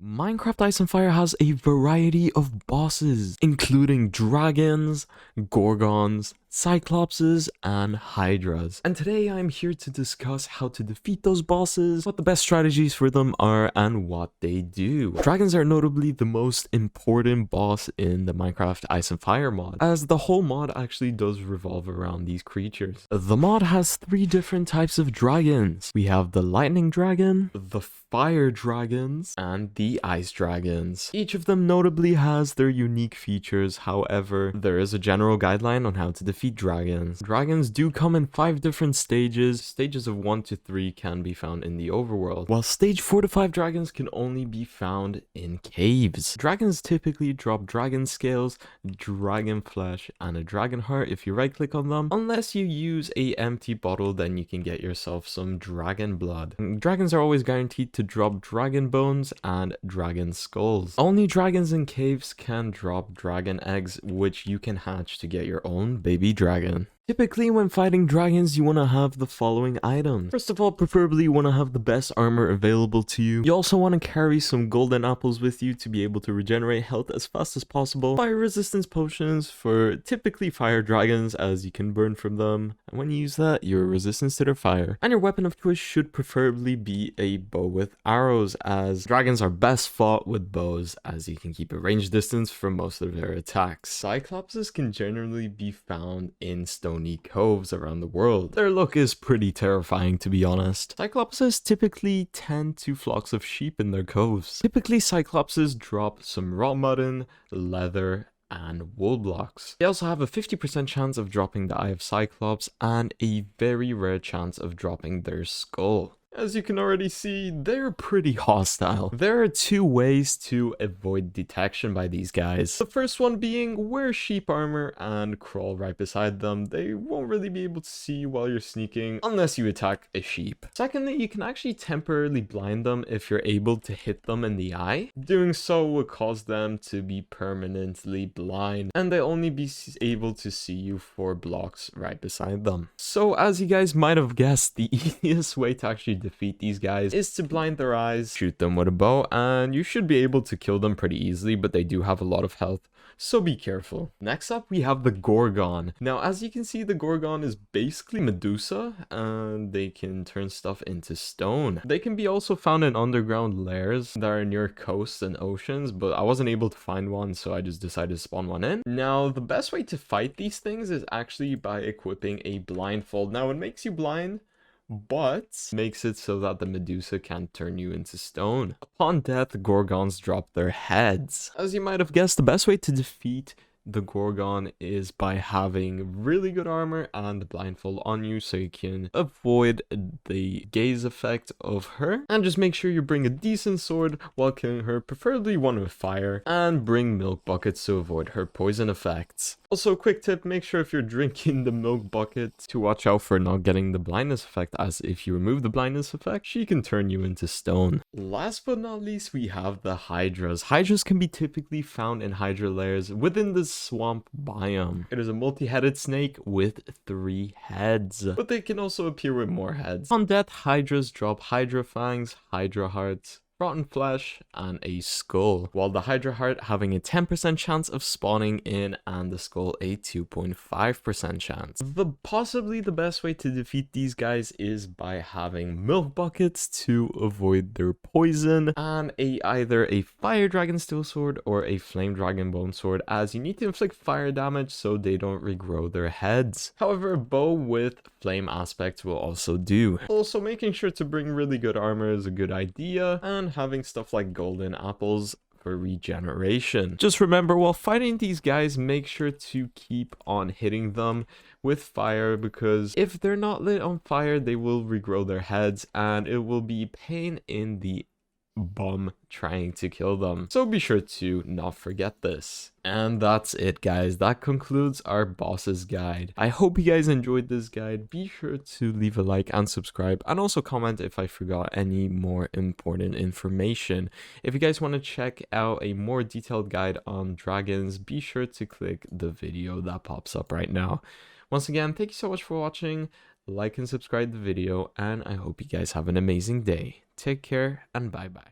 Minecraft Ice and Fire has a variety of bosses, including dragons, gorgons, cyclopses, and hydras. And today I'm here to discuss how to defeat those bosses, what the best strategies for them are, and what they do. Dragons are notably the most important boss in the Minecraft Ice and Fire mod, as the whole mod actually does revolve around these creatures. The mod has 3 different types of dragons. We have the lightning dragon, the fire dragons, and the ice dragons. Each of them notably has their unique features. However, there is a general guideline on how to defeat dragons. Dragons do come in 5 different stages. Stages of 1 to 3 can be found in the overworld, while stage 4 to 5 dragons can only be found in caves. Dragons typically drop dragon scales, dragon flesh, and a dragon heart if you right click on them. Unless you use a empty bottle, then you can get yourself some dragon blood. Dragons are always guaranteed to drop dragon bones and dragon skulls. Only dragons in caves can drop dragon eggs, which you can hatch to get your own baby dragon. Typically, when fighting dragons, you want to have the following items. First of all, preferably you want to have the best armor available to you. You also want to carry some golden apples with you to be able to regenerate health as fast as possible. Fire resistance potions for typically fire dragons, as you can burn from them. And when you use that, you're resistant to their fire. And your weapon of choice should preferably be a bow with arrows, as dragons are best fought with bows, as you can keep a range distance from most of their attacks. Cyclopses can generally be found in stone coves around the world. Their look is pretty terrifying, to be honest. Cyclopses typically tend to flocks of sheep in their coves. Typically, cyclopses drop some raw mutton, leather, and wool blocks. They also have a 50% chance of dropping the Eye of Cyclops and a very rare chance of dropping their skull. As you can already see, they're pretty hostile. There are 2 ways to avoid detection by these guys. The first one being wear sheep armor and crawl right beside them. They won't really be able to see you while you're sneaking unless you attack a sheep. Secondly, you can actually temporarily blind them if you're able to hit them in the eye. Doing so will cause them to be permanently blind, and they'll only be able to see you 4 blocks right beside them. So as you guys might have guessed, the easiest way to actually defeat these guys is to blind their eyes, shoot them with a bow, and you should be able to kill them pretty easily, but they do have a lot of health, so be careful. Next up, we have the Gorgon. Now, as you can see, the Gorgon is basically Medusa, and they can turn stuff into stone. They can be also found in underground lairs that are near coasts and oceans, but I wasn't able to find one, so I just decided to spawn one in. Now, the best way to fight these things is actually by equipping a blindfold. Now, it makes you blind, but makes it so that the Medusa can't turn you into stone. Upon death, Gorgons drop their heads. As you might have guessed, the best way to defeat the Gorgon is by having really good armor and blindfold on you, so you can avoid the gaze effect of her, and just make sure you bring a decent sword while killing her, preferably one with fire, and bring milk buckets to avoid her poison effects. Also, quick tip, make sure if you're drinking the milk bucket to watch out for not getting the blindness effect, as if you remove the blindness effect, she can turn you into stone. Last but not least, we have the Hydras. Hydras can be typically found in Hydra lairs within the swamp biome. It is a multi-headed snake with 3 heads, but they can also appear with more heads. On death, Hydras drop Hydra fangs, Hydra hearts, rotten flesh, and a skull, while the Hydra heart having a 10% chance of spawning in and the skull a 2.5% chance. Possibly the best way to defeat these guys is by having milk buckets to avoid their poison, and either a fire dragon steel sword or a flame dragon bone sword, as you need to inflict fire damage so they don't regrow their heads. However, a bow with flame aspects will also do. Also, making sure to bring really good armor is a good idea, and having stuff like golden apples for regeneration. Just remember, while fighting these guys, make sure to keep on hitting them with fire, because if they're not lit on fire, they will regrow their heads, and it will be pain in the bum trying to kill them. So be sure to not forget this. And that's it, guys. That concludes our bosses guide. I hope you guys enjoyed this guide. Be sure to leave a like and subscribe, and also comment if I forgot any more important information. If you guys want to check out a more detailed guide on dragons, be sure to click the video that pops up right now. Once again, thank you so much for watching. Like and subscribe the video, and I hope you guys have an amazing day. Take care, and bye bye.